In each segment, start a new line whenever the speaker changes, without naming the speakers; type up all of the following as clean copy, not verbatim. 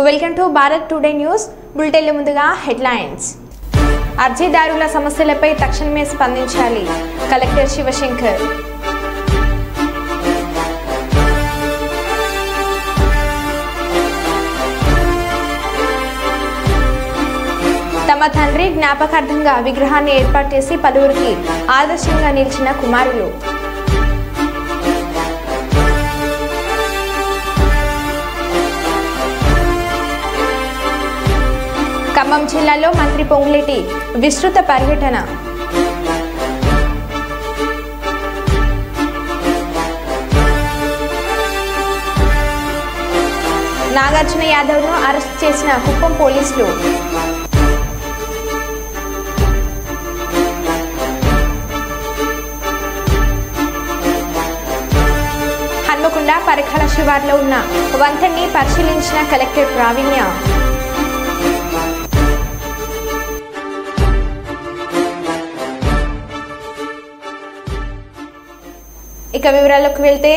Welcome to Bharat today news బులెటిన్ల ముందుగా headlines. అర్జీదారుల సమస్యలపై తక్షణమే స్పందించాలి కలెక్టర్ శివశంకర్. తమ తండ్రి జ్ఞాపకార్థంగా విగ్రహాన్ని ఏర్పాటు చేసి పలువురికి ఆదర్శంగా నిలిచిన కుమారులు. ఖమ్మం జిల్లాలో మంత్రి పొంగులేటి విస్తృత పర్యటన. నాగార్జున యాదవ్ను అరెస్ట్ చేసిన కుప్పం పోలీసులు. హన్మకొండ పరిఖల శివార్లో ఉన్న వంతెన్ని పరిశీలించిన కలెక్టర్ ప్రావీణ్య. ఇక వివరాల్లోకి వెళ్తే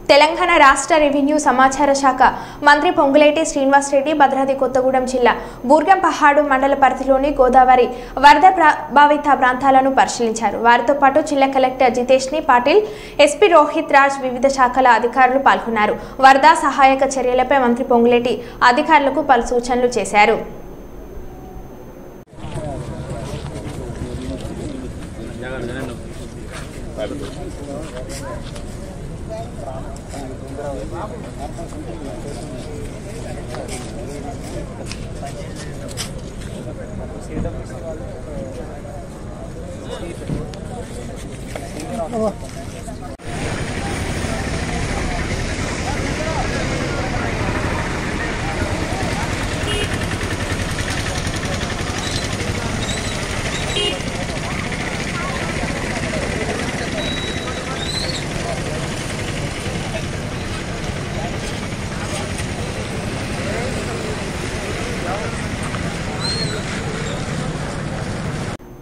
తెలంగాణ రాష్ట్ర రెవెన్యూ సమాచార శాఖ మంత్రి పొంగులేటి శ్రీనివాసరెడ్డి భద్రాద్రి కొత్తగూడెం జిల్లా బూర్గంపహాడు మండల పరిధిలోని గోదావరి వరద ప్రభావిత ప్రాంతాలను పరిశీలించారు. వారితో పాటు జిల్లా కలెక్టర్ జితేష్ని పాటిల్, ఎస్పీ రోహిత్ రాజ్, వివిధ శాఖల అధికారులు పాల్గొన్నారు. వరద సహాయక చర్యలపై మంత్రి పొంగులేటి అధికారులకు పలు సూచనలు చేశారు.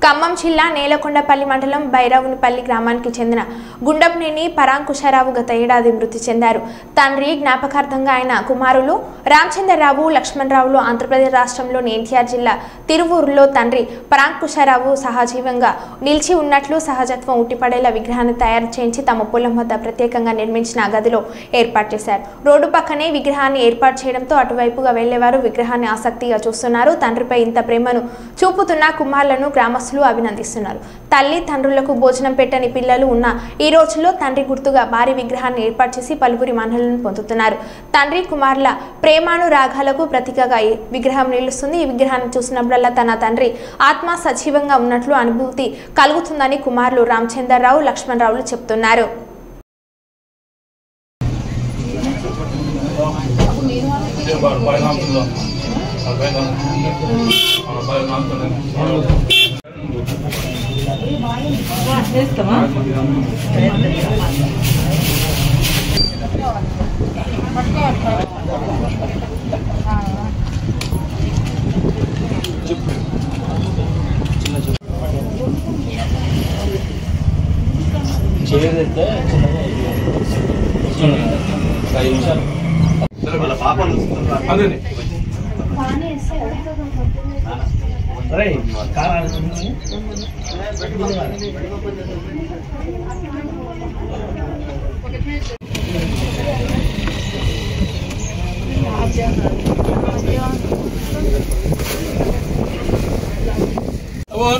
ఖమ్మం జిల్లా నేలకొండపల్లి మండలం బైరావునిపల్లి గ్రామానికి చెందిన గుండపునేని పరాంకుశరావు గత ఏడాది మృతి చెందారు. తండ్రి జ్ఞాపకార్థంగా ఆయన కుమారులు రామచంద్రరావు, లక్ష్మణరావులు ఆంధ్రప్రదేశ్ రాష్ట్రంలోని ఎన్టీఆర్ జిల్లా తిరువూరులో తండ్రి పరాంకుశరావు సహజీవంగా నిలిచి ఉన్నట్లు సహజత్వం ఉట్టిపడేలా విగ్రహాన్ని తయారు చేయించి తమ పొలం వద్ద ప్రత్యేకంగా నిర్మించిన గదిలో ఏర్పాటు చేశారు. రోడ్డు పక్కనే విగ్రహాన్ని ఏర్పాటు చేయడంతో అటువైపుగా వెళ్లేవారు విగ్రహాన్ని ఆసక్తిగా చూస్తున్నారు. తండ్రిపై ఇంత ప్రేమను చూపుతున్న కుమారులను గ్రామస్తులు అభినందిస్తున్నారు. తల్లి తండ్రులకు భోజనం పెట్టని పిల్లలు ఉన్న ఈ రోజుల్లో తండ్రి గుర్తుగా భారీ విగ్రహాన్ని ఏర్పాటు చేసి పలువురి మన్ననలను పొందుతున్నారు. తండ్రి కుమారుల ప్రేమానురాగాలకు ప్రతీకగా ఈ విగ్రహం నిలుస్తుంది. ఈ విగ్రహాన్ని చూసినప్పుడల్లా తన తండ్రి ఆత్మ సజీవంగా ఉన్నట్లు అనుభూతి కలుగుతుందని కుమారులు రామచంద్రరావు, లక్ష్మణరావులు చెప్తున్నారు.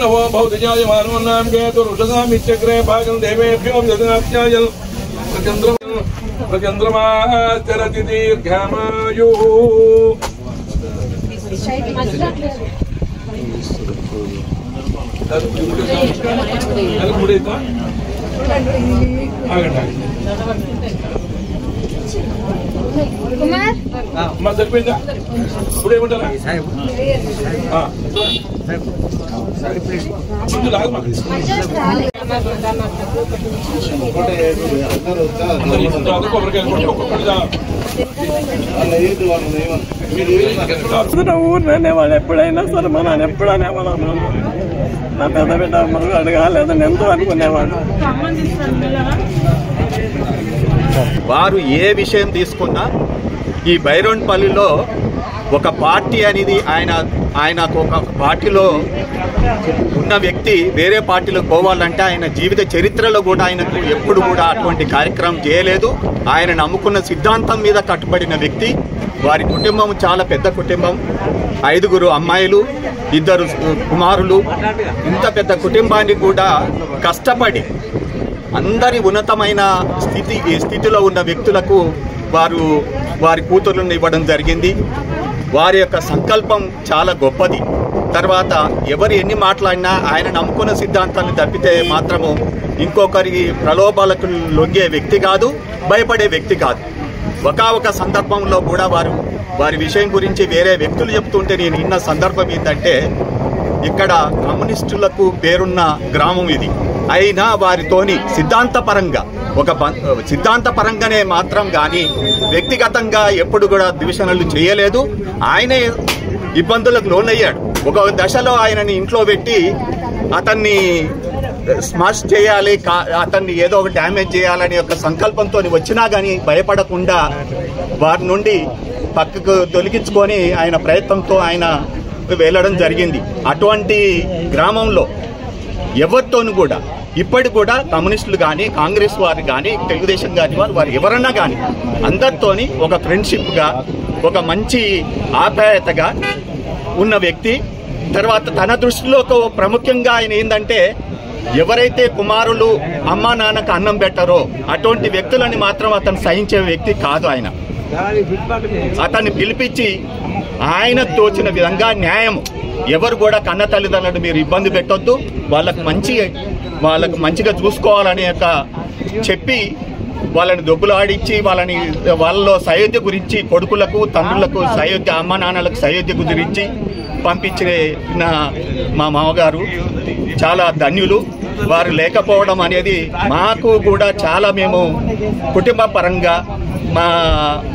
नमो भौतिजाय मानव नाम के तो रुषदाम इत्यग्रे भागं देवेभ्यो यज्ञात्याय प्रचंद्रमा चरति दीर्घामायुः
కుమార్
మా సరిపోయిందా ఇప్పుడు ఏమంటారా ముందు లాగు మాకు
ఊరినే వాళ్ళు ఎప్పుడైనా సరే మా నాన్న ఎప్పుడు అనేవాళ్ళు నా పెద్ద బిడ్డ మగ అడగాలేదని ఎంతో అనుకునేవాడు.
వారు ఏ విషయం తీసుకున్నా ఈ బైరోన్పల్లిలో
ఒక పార్టీ అనేది ఆయనకు ఒక పార్టీలో ఉన్న వ్యక్తి వేరే పార్టీలో పోవాలంటే ఆయన జీవిత చరిత్రలో కూడా ఆయనకు ఎప్పుడు కూడా అటువంటి కార్యక్రమం చేయలేదు. ఆయన నమ్ముకున్న సిద్ధాంతం మీద కట్టుబడిన వ్యక్తి. వారి కుటుంబం చాలా పెద్ద కుటుంబం, 5 అమ్మాయిలు, 2 కుమారులు. ఇంత పెద్ద కుటుంబాన్ని కూడా కష్టపడి అందరి ఉన్నతమైన స్థితిలో ఉన్న వ్యక్తులకు వారి కూతుర్లను ఇవ్వడం జరిగింది. వారి యొక్క సంకల్పం చాలా గొప్పది. తర్వాత ఎవరు ఎన్ని మాట్లాడినా ఆయన నమ్ముకున్న సిద్ధాంతాన్ని తప్పితే మాత్రము ఇంకొకరి ప్రలోభాలకు లొంగే వ్యక్తి కాదు, భయపడే వ్యక్తి కాదు. ఒక సందర్భంలో కూడా వారి విషయం గురించి వేరే వ్యక్తులు చెప్తుంటే నేను విన్న సందర్భం ఏంటంటే, ఇక్కడ కమ్యూనిస్టులకు పేరున్న గ్రామం ఇది. అయినా వారితోని సిద్ధాంతపరంగానే మాత్రం కానీ వ్యక్తిగతంగా ఎప్పుడు కూడా ద్వేషణలు చేయలేదు. ఆయనే ఇబ్బందులకు లోనయ్యాడు. ఒక దశలో ఆయనని ఇంట్లో పెట్టి అతన్ని స్మాష్ చేయాలి, అతన్ని ఏదో ఒక డ్యామేజ్ చేయాలని ఒక సంకల్పంతో వచ్చినా కానీ భయపడకుండా వారి నుండి పక్కకు తొలగించుకొని ఆయన ప్రయత్నంతో ఆయన వెళ్ళడం జరిగింది. అటువంటి గ్రామంలో ఎవరితోనూ కూడా ఇప్పటికి కూడా కమ్యూనిస్టులు కానీ, కాంగ్రెస్ వారు కానీ, తెలుగుదేశం కానీ వారు ఎవరన్నా కానీ అందరితోని ఒక ఫ్రెండ్షిప్గా, ఒక మంచి ఆప్యాయతగా ఉన్న వ్యక్తి. తర్వాత తన దృష్టిలో ప్రాముఖ్యంగా ఆయన ఏంటంటే, ఎవరైతే కుమారులు అమ్మా నాన్నకు అన్నం పెట్టారో అటువంటి వ్యక్తులని మాత్రం అతను సహించే వ్యక్తి కాదు. అతన్ని పిలిపించి ఆయనకు తోచిన విధంగా న్యాయం, ఎవరు కూడా కన్న తల్లిదండ్రులను మీరు ఇబ్బంది పెట్టొద్దు, వాళ్ళకు మంచిగా చూసుకోవాలని చెప్పి వాళ్ళని దొబ్బులు ఆడించి వాళ్ళలో సయోధ్య గురించి, కొడుకులకు తండ్రులకు సయోధ్య, అమ్మ నాన్నలకు సయోధ్య గురించి పంపించిన మా మామగారు చాలా ధన్యులు. వారు లేకపోవడం అనేది మాకు కూడా చాలా, మేము కుటుంబ పరంగా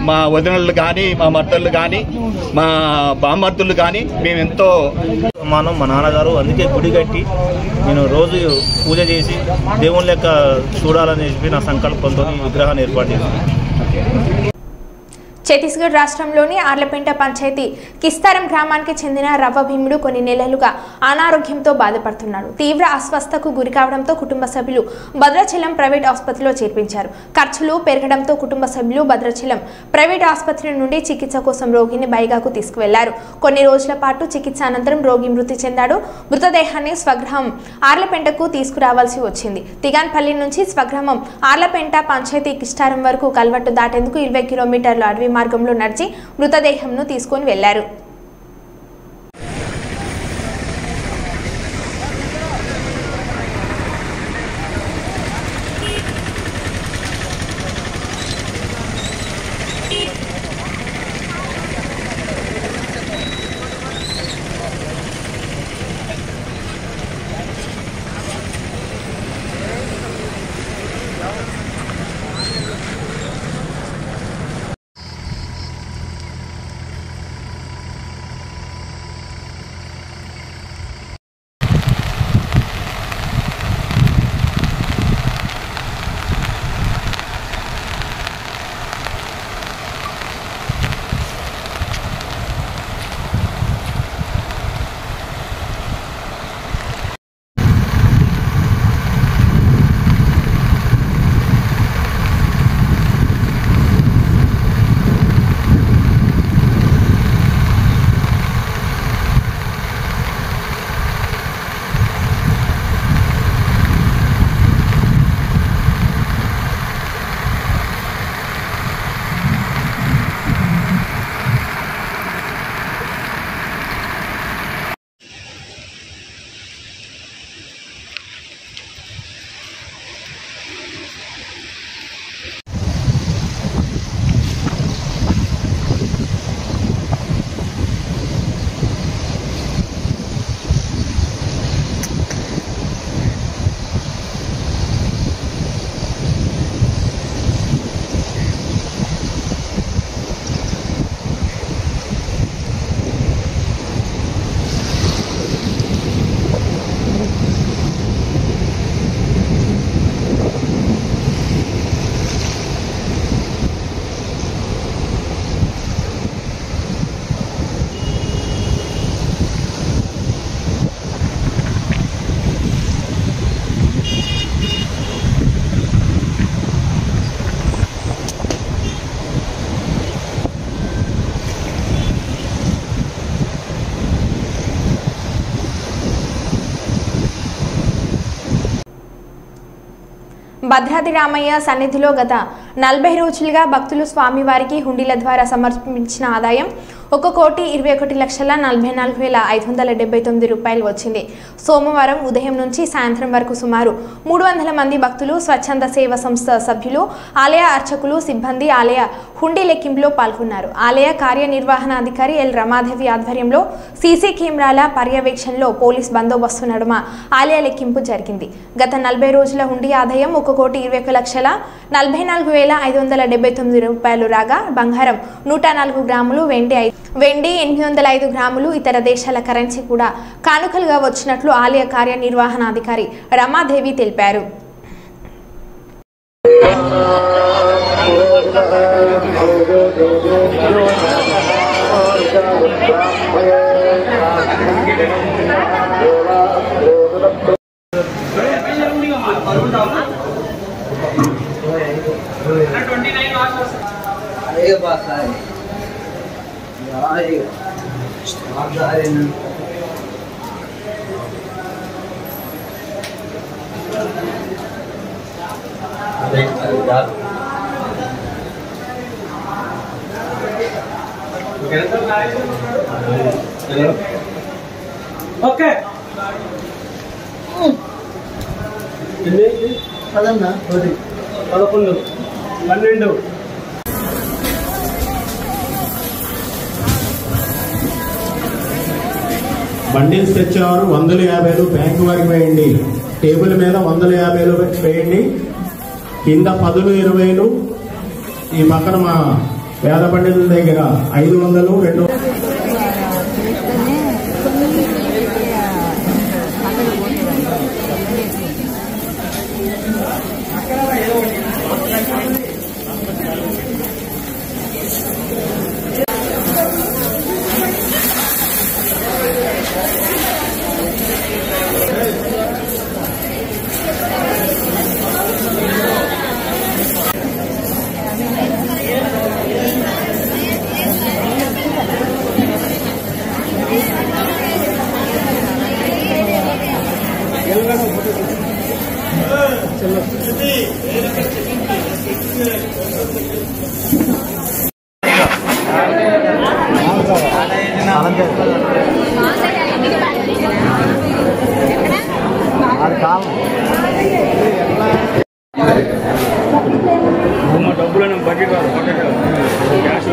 మా వదినలు కానీ, మా మద్దళ్ళు కానీ, మా బామర్దులు కానీ మేమెంతో
మా నాన్నగారు అందుకే గుడి కట్టి నేను రోజు పూజ చేసి దేవుని లెక్క చూడాలని చెప్పి నా సంకల్పంతో విగ్రహాన్ని ఏర్పాటు చేశాను.
ఛత్తీస్గఢ్ రాష్ట్రంలోని ఆర్లపెంట పంచాయతీ కిస్తారం గ్రామానికి చెందిన రవ్వ భీముడు కొన్ని నెలలుగా అనారోగ్యంతో బాధపడుతున్నాడు. తీవ్ర అస్వస్థకు గురికావడంతో కుటుంబ సభ్యులు భద్రాచలం ప్రైవేట్ ఆసుపత్రిలో చేర్పించారు. ఖర్చులు పెరగడంతో కుటుంబ సభ్యులు భద్రాచలం ప్రైవేట్ ఆసుపత్రి నుండి చికిత్స కోసం రోగిని బైగాకు తీసుకువెళ్లారు. కొన్ని రోజుల పాటు చికిత్స అనంతరం రోగి మృతి చెందాడు. మృతదేహాన్ని స్వగ్రహం ఆర్లపెంటకు తీసుకురావాల్సి వచ్చింది. తిగాన్పల్లి నుంచి స్వగ్రామం ఆర్లపెంట పంచాయతీ కిస్తారం వరకు కల్వట్టు దాటేందుకు 20 కిలోమీటర్ల అడవి మార్గంలో నడిచి మృతదేహంను తీసుకొని వెళ్లారు. భద్రాద్రి రామయ్య సన్నిధిలో గత 40 రోజులుగా భక్తులు స్వామివారికి హుండీల ద్వారా సమర్పించిన ఆదాయం 1,21,44,579 రూపాయలు వచ్చింది. సోమవారం ఉదయం నుంచి సాయంత్రం వరకు సుమారు 300 మంది భక్తులు, స్వచ్ఛంద సేవ సంస్థ సభ్యులు, ఆలయ అర్చకులు, సిబ్బంది ఆలయ హుండీ లెక్కింపులో పాల్గొన్నారు. ఆలయ కార్యనిర్వహణాధికారి ఎల్ రమాదేవి ఆధ్వర్యంలో సీసీ కెమెరాల పర్యవేక్షణలో పోలీస్ బందోబస్తు నడుమ ఆలయ లెక్కింపు జరిగింది. గత 40 రోజుల హుండీ ఆదాయం 1,21,44,579 రూపాయలు రాగా బంగారం 104 గ్రాములు, వెండి 805 గ్రాములు, ఇతర దేశాల కరెన్సీ కూడా కానుకలుగా వచ్చినట్లు ఆలయ కార్యనిర్వహణాధికారి రమాదేవి తెలిపారు.
ఓకే పదన్నా 11 12
బండిల్స్ తెచ్చేవారు 150 బ్యాంకు వారికి వేయండి. టేబుల్ మీద 150 వేయండి. కింద 10, 20 ఈ పక్కన మా వేద పండితుల దగ్గర 500, 200.
డబ్బులను బకెట్ క్యాష్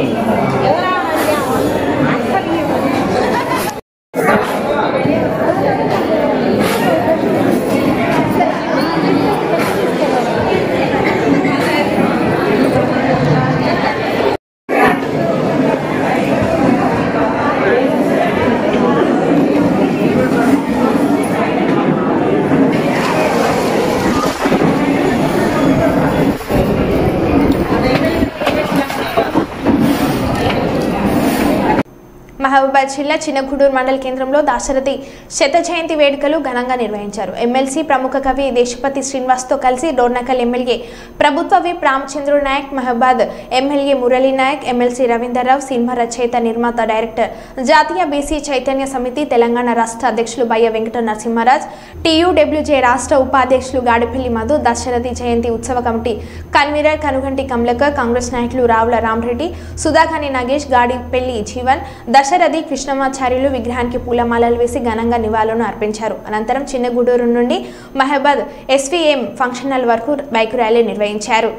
మహబూబాబాద్ జిల్లా చిన్నగూడూరు మండల కేంద్రంలో దాశరథి శత జయంతి వేడుకలు ఘనంగా నిర్వహించారు. ఎమ్మెల్సీ ప్రముఖ కవి దేశపతి శ్రీనివాస్తో కలిసి డోర్నకల్ ఎమ్మెల్యే ప్రభుత్వ whip Ramachandrudu Naik, Mahabad MLA Murali Naik, MLC Ravinder Rao, cinema రచయిత, నిర్మాత, డైరెక్టర్, జాతీయ బీసీ చైతన్య సమితి తెలంగాణ రాష్ట్ర అధ్యక్షులు బయ్య వెంకట నరసింహరాజ్, TUWJ రాష్ట్ర ఉపాధ్యక్షులు గాడిపల్లి మధు, దశరథి జయంతి ఉత్సవ కమిటీ కన్వీనర్ కనుగంటి కమలకర్, కాంగ్రెస్ నాయకులు రావుల రామరెడ్డి, సుధాకాని నాగేష్, గాడిపల్లి జీవన్, దశరథి కృష్ణమాచార్యులు విగ్రహానికి పూలమాలలు వేసి ఘనంగా నివాళులను అర్పించారు. అనంతరం చిన్నగూడూరు నుండి మహబాద్ SVM ఫంక్షన్ హాల్ వరకు బైక్ ర్యాలీ నిర్వహించారు.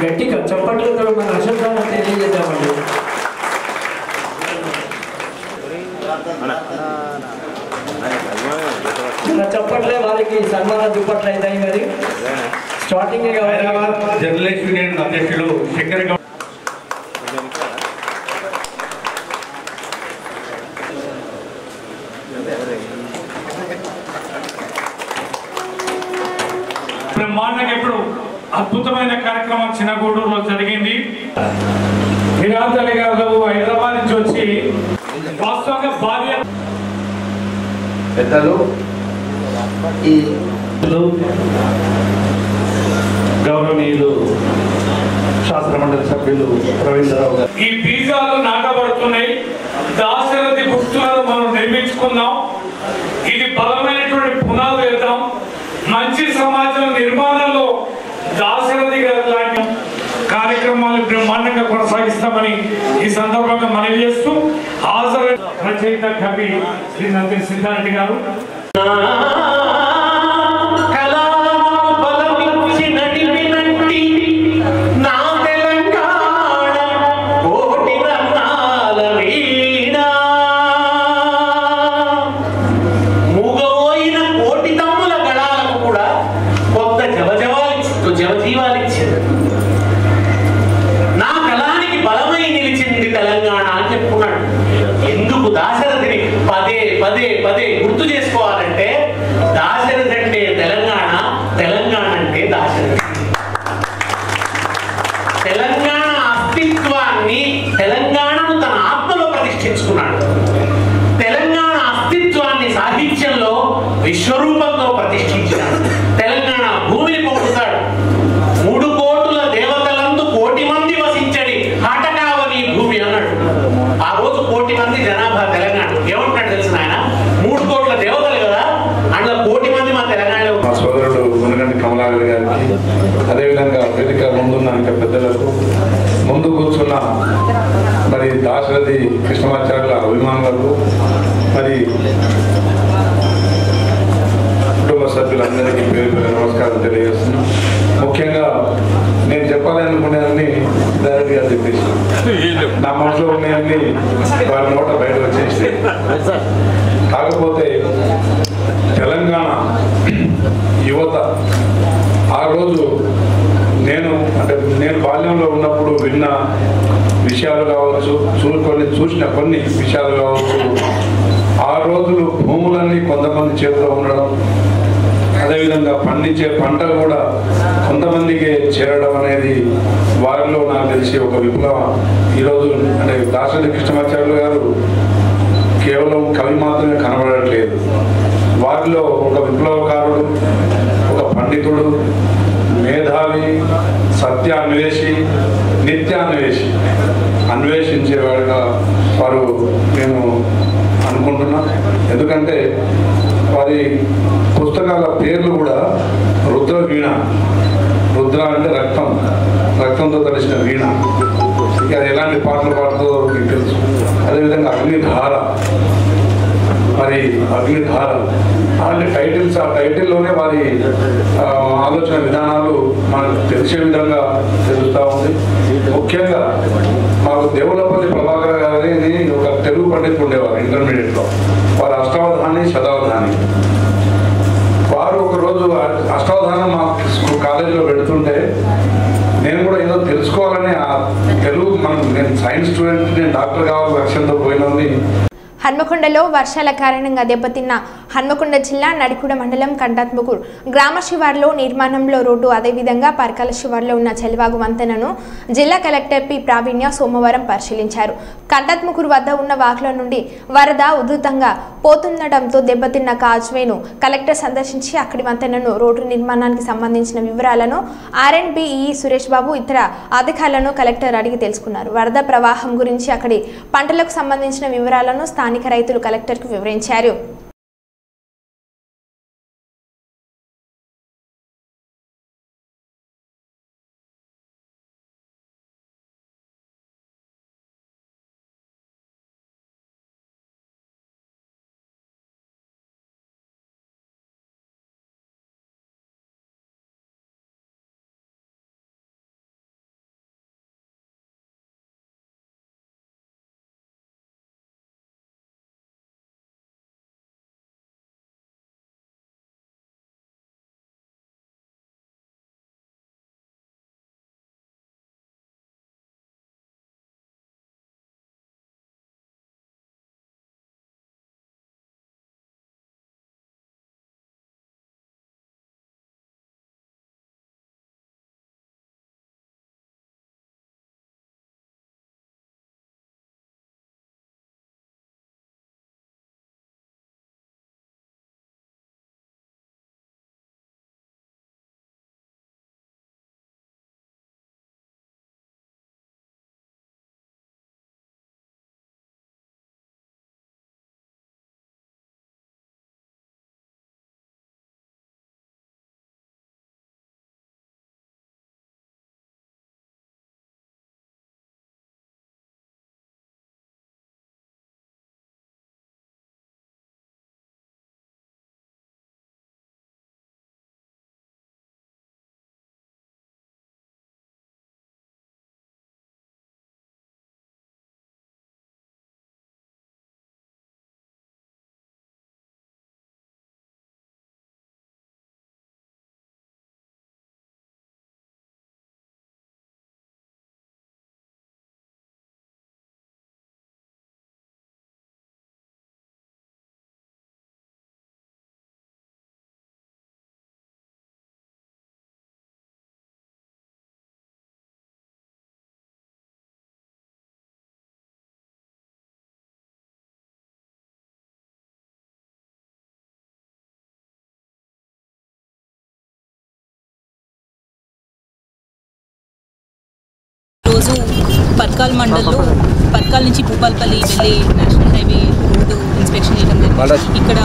గట్టిగా చప్పట్లతో మన అశోకాన్ని తెలియజేద్దామండి. మన చప్పట్లే వారికి సన్మాన దుప్పట్లు అవుతాయి. మరి స్టార్టింగ్ హైదరాబాద్ జర్నలిస్ట్ యూనియన్ అధ్యక్షులు శంకర్ గౌడ్ బ్రహ్మాండంగా ఇప్పుడు అద్భుతమైన కార్యక్రమం చిన్నగూడూరులో జరిగింది. విరాజ్ అలీ గారు హైదరాబాద్ నుంచి వచ్చి వాస్తవంగా భార్య
పెద్దలు ఈ గౌరవనీయులు శాసనమండలి సభ్యులు రవీంద్రరావు గారు.
ఈ బీజాలు నాటబడుతున్నాయి. దాశరథి గుర్తులను మనం నిర్మించుకుందాం. ఇది బలమైనటువంటి పునాదులు వేద్దాం. మంచి సమాజం నిర్మాణంలో దాశరథి గారి లాంటి కార్యక్రమాలు బ్రహ్మాండంగా కొనసాగిస్తామని ఈ సందర్భంగా మనవి చేస్తూ హాజరు రచయిత కవి శ్రీ నంది సిద్ధారెడ్డి గారు.
గుర్తు చేసుకోవాలంటే దాశరథి అంటే తెలంగాణ, తెలంగాణ అంటే దాశరథి. తెలంగాణ అస్తిత్వాన్ని, తెలంగాణను తన ఆత్మలో ప్రతిష్ఠించుకున్నాడు. తెలంగాణ అస్తిత్వాన్ని సాహిత్యంలో విశ్వరూపంలో ప్రతిష్ఠించాడు. తెలంగాణ భూమిని పొందుతాడు. 3 కోట్ల దేవతలందు 1 కోటి మంది వసించడి హఠకావని భూమి అన్నాడు. ఆ రోజు 1 కోటి మంది జనాభా తెలంగాణ. ఏమంటాడు తెలిసిన ఆయన? 3 కోట్ల దేవతలు కదా, అందులో 1 కోటి మంది మా తెలంగాణలో.
మా సోదరుడు మునగంటి కమలాకర్ గారికి, అదేవిధంగా వేదిక ముందున్న ఇంకా పెద్దలకు, ముందు కూర్చున్న మరి దాశరథి కృష్ణమాచార్యుల అభిమానులకు, మరి కుటుంబ సభ్యులందరికీ పేరు పేరు నమస్కారం తెలియజేస్తున్నాం. ముఖ్యంగా నేను చెప్పాలి అనుకునేవన్నీ డైరెక్ట్గా చెప్పేసి నా మనసులో ఉన్నాయన్నీ వారి నోట బయట వచ్చేసి. కాకపోతే తెలంగాణ యువత ఆ రోజు నేను బాల్యంలో ఉన్నప్పుడు విన్న విషయాలు కావచ్చు, చూసిన కొన్ని విషయాలు కావచ్చు, ఆ రోజులు భూములన్నీ కొంతమంది చేతిలో ఉండడం, అదేవిధంగా పండించే పంట కూడా కొంతమందికి చేరడం అనేది వారిలో నాకు తెలిసి ఒక విప్లవం. ఈరోజు అంటే దాశరథి కృష్ణమాచార్యులు గారు కేవలం కవి మాత్రమే కనబడట్లేదు. వారిలో ఒక విప్లవకారుడు, ఒక పండితుడు, మేధావి, సత్యాన్వేషి, నిత్యాన్వేషి, అన్వేషించేవాడుగా వారు నేను అనుకుంటున్నా. ఎందుకంటే వారి పుస్తకాల పేర్లు కూడా రుద్ర వీణ. రుద్ర అంటే రక్తం, రక్తంతో కలిసిన వీణ. ఇక అది ఎలాంటి పాటలు పాడుతుందో మీకు తెలుసు. అదేవిధంగా అగ్నిధార, మరి అగ్నిధార అలాంటి టైటిల్స్, ఆ టైటిల్లోనే వారి ఆలోచన విధానాలు మనకు తెలిసే విధంగా తెలుస్తూ ఉంది. ముఖ్యంగా మాకు దేవులపల్లి ప్రభాకర్ గారిని ఒక తెలుగు పండితులు ఉండేవారు ఇంటర్మీడియట్లో. వారు అష్టావధాని, శతావధాని. వారు ఒకరోజు అష్టావధానం మా కాలేజీలో పెడుతుంటే నేను కూడా ఏదో తెలుసుకోవాలని ఆ తెలుగు నేను సైన్స్ స్టూడెంట్, నేను డాక్టర్ కావాలి లక్ష్యంతో పోయినని.
హన్మకొండలో వర్షాల కారణంగా దెబ్బతిన్న హన్మకొండ జిల్లా నడికుడ మండలం కంటాత్ముకూర్ గ్రామ శివార్లో నిర్మాణంలో రోడ్డు, అదేవిధంగా పరకాల శివార్లో ఉన్న చెలివాగు వంతెనను జిల్లా కలెక్టర్ పి ప్రావీణ్య సోమవారం పరిశీలించారు. కంటాత్ముకూర్ వద్ద ఉన్న వాగుల నుండి వరద ఉధృతంగా పోతుండటంతో దెబ్బతిన్న కాజ్వేను కలెక్టర్ సందర్శించి అక్కడి వంతెనను, రోడ్డు నిర్మాణానికి సంబంధించిన వివరాలను R&B సురేష్ బాబు ఇతర అధికారులను కలెక్టర్ అడిగి తెలుసుకున్నారు. వరద ప్రవాహం గురించి, అక్కడి పంటలకు సంబంధించిన వివరాలను స్థానిక రైతులు కలెక్టర్కు వివరించారు.
ఈరోజు పర్కాల్ మండల్లో పర్కాల్ నుంచి భూపాల్పల్లి వెళ్ళే నేషనల్ హైవే రోడ్డు ఇన్స్పెక్షన్ చేయడం జరిగింది. ఇక్కడ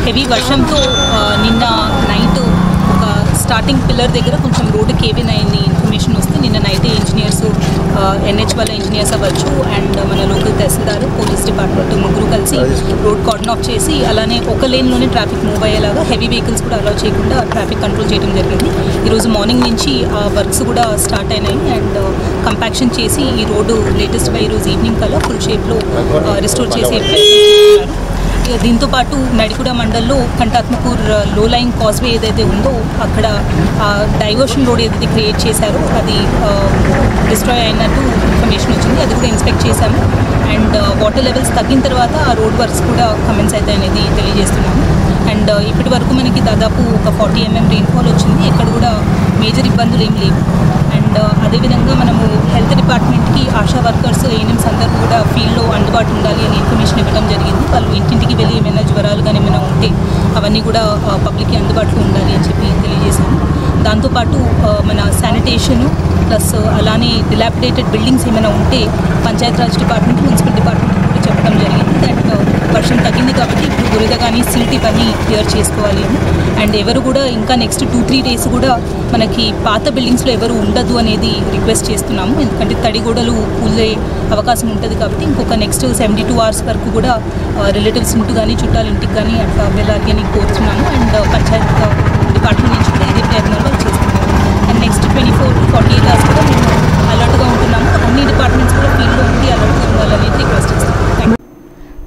హెవీ వర్షంతో నిన్న నైట్ ఒక స్టార్టింగ్ పిల్లర్ దగ్గర కొంచెం రోడ్డు కేవిన్ అయింది ఇన్ఫర్మేషన్ వస్తే నిన్న నైట్ ఇంజనీర్స్ ఎన్హెచ్ వాళ్ళ ఇంజనీర్స్ అవ్వచ్చు అండ్ మన లోకల్ తహసీల్దార్ పోలీస్ డిపార్ట్మెంట్ ముగ్గురు కలిసి రోడ్ కార్డన్ ఆఫ్ చేసి అలానే ఒక లేన్లోనే ట్రాఫిక్ మూవ్ అయ్యేలాగా హెవీ వెహికల్స్ కూడా అలౌ చేయకుండా ట్రాఫిక్ కంట్రోల్ చేయడం జరిగింది. ఈరోజు మార్నింగ్ నుంచి ఆ వర్క్స్ కూడా స్టార్ట్ అయినాయి అండ్ కంపాక్షన్ చేసి ఈ రోడ్డు లేటెస్ట్గా ఈరోజు ఈవినింగ్ కల్లా ఫుల్ షేప్లో రిస్టోర్ చేసే ప్రయత్నం. దీంతోపాటు నడికుడ మండల్లో కంటాత్మకూర్ లో లైన్ కాస్వే ఏదైతే ఉందో అక్కడ డైవర్షన్ రోడ్ ఏదైతే క్రియేట్ చేశారో అది డిస్ట్రాయ్ అయినట్టు ఇన్ఫర్మేషన్ వచ్చింది. అది కూడా ఇన్స్పెక్ట్ చేశాము అండ్ వాటర్ లెవెల్స్ తగ్గిన తర్వాత ఆ రోడ్ వర్క్స్ కూడా కమెన్స్ అవుతాయి అనేది తెలియజేస్తున్నాము. అండ్ ఇప్పటి వరకు మనకి దాదాపు ఒక 40 mm రెయిన్ఫాల్ వచ్చింది. ఎక్కడ కూడా మేజర్ ఇబ్బందులు ఏం లేవు. అండ్ అదేవిధంగా మనము హెల్త్ డిపార్ట్మెంట్కి ఆశా వర్కర్స్ ఏఎన్ఎంస్ అందరూ కూడా ఫీల్డ్లో అందుబాటు ఉండాలి అని ఇన్ఫర్మేషన్ ఇవ్వడం జరిగింది. వాళ్ళు ఇంటింటికి వెళ్ళి ఏమైనా జ్వరాలు కానీ ఏమైనా ఉంటే అవన్నీ కూడా పబ్లిక్కి అందుబాటులో ఉండాలి అని చెప్పి తెలియజేశాము. దాంతోపాటు మన శానిటేషను ప్లస్ అలానే డిలాపిడేటెడ్ బిల్డింగ్స్ ఏమైనా ఉంటే పంచాయతీరాజ్ డిపార్ట్మెంట్ మున్సిపల్ డిపార్ట్మెంట్ కూడా చెప్పడం జరిగింది. దట్ వర్షం తగ్గింది కాబట్టి ఇప్పుడు బురద కానీ సిల్ట్ ఇవన్నీ క్లియర్ చేసుకోవాలి అని. అండ్ ఎవరు కూడా ఇంకా నెక్స్ట్ 2-3 days కూడా మనకి పాత బిల్డింగ్స్లో ఎవరు ఉండదు అనేది రిక్వెస్ట్ చేస్తున్నాము. ఎందుకంటే తడిగోడలు కూలే అవకాశం ఉంటుంది కాబట్టి ఇంకొక నెక్స్ట్ 72 hours వరకు కూడా రిలేటివ్స్ ఇంటి కానీ చుట్టాల ఇంటికి కానీ అట్లా వెళ్ళాలి అని కోరుతున్నాము. అండ్ పంచాయత్ డిపార్ట్మెంట్ నుంచి కూడా ఇదే ప్రయత్నాలు చేస్తున్నాము. అండ్ నెక్స్ట్ 24-48 hours కూడా మేము అలర్ట్గా ఉంటున్నాము. అన్ని డిపార్ట్మెంట్స్ కూడా ఫీల్డ్లో ఉండి అలర్ట్గా ఉండాలనేది రిక్వెస్ట్ చేస్తున్నాము.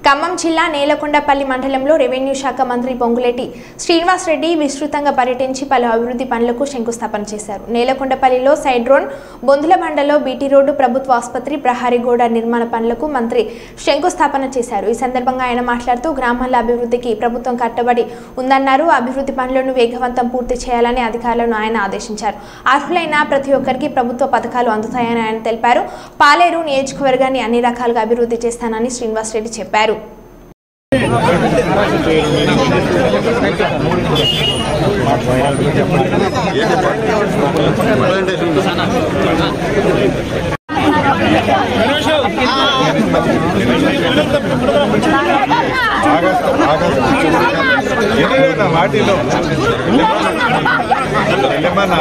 ఖమ్మం జిల్లా నేలకొండపల్లి మండలంలో రెవెన్యూ శాఖ మంత్రి పొంగులేటి శ్రీనివాస్ రెడ్డి విస్తృతంగా పర్యటించి పలు అభివృద్ధి పనులకు శంకుస్థాపన చేశారు. నేలకొండపల్లిలో సైడ్ రోడ్, బొందుల బండలో బీటీ రోడ్డు, ప్రభుత్వ ఆసుపత్రి, ప్రహారీ గోడ నిర్మాణ పనులకు మంత్రి శంకుస్థాపన చేశారు. ఈ సందర్భంగా ఆయన మాట్లాడుతూ గ్రామాల అభివృద్ధికి ప్రభుత్వం కట్టుబడి ఉందన్నారు. అభివృద్ధి పనులను వేగవంతం పూర్తి చేయాలని అధికారులను ఆయన ఆదేశించారు. అర్హులైన ప్రతి ఒక్కరికి ప్రభుత్వ పథకాలు అందుతాయని ఆయన తెలిపారు. పాలేరు నియోజకవర్గాన్ని అన్ని రకాలుగా అభివృద్ధి చేస్తానని శ్రీనివాస్ రెడ్డి చెప్పారు.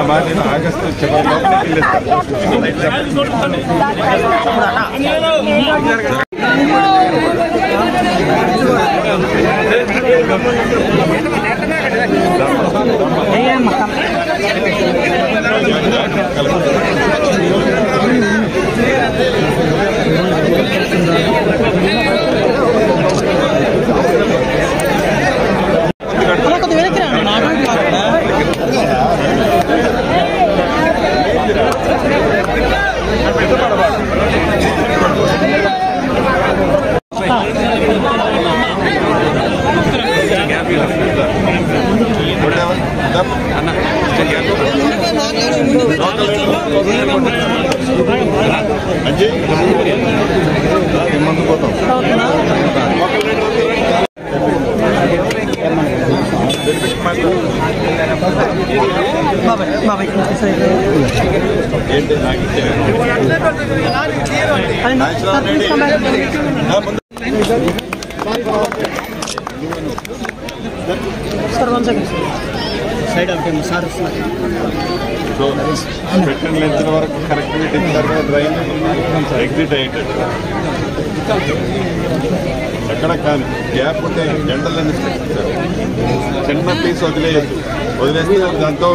వాటిలో ఆగస్టు పెట్టిన లెంత్ వరకు కరెక్ట్గా తిప్పారు. డ్రైన్ ఎగ్జిట్ అయ్యేటట్టు ఎక్కడ కానీ గ్యాప్ ఉంటే ఎండలన్నీ చిన్న పీస్ వదిలేస్తే దాంతో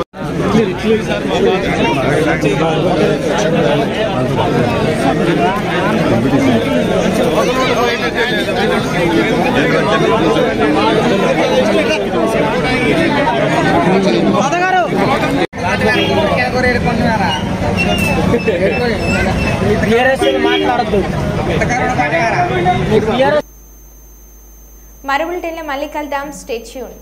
మరో బులెటిన్లో మళ్ళీ కలుద్దాం. Stay tune.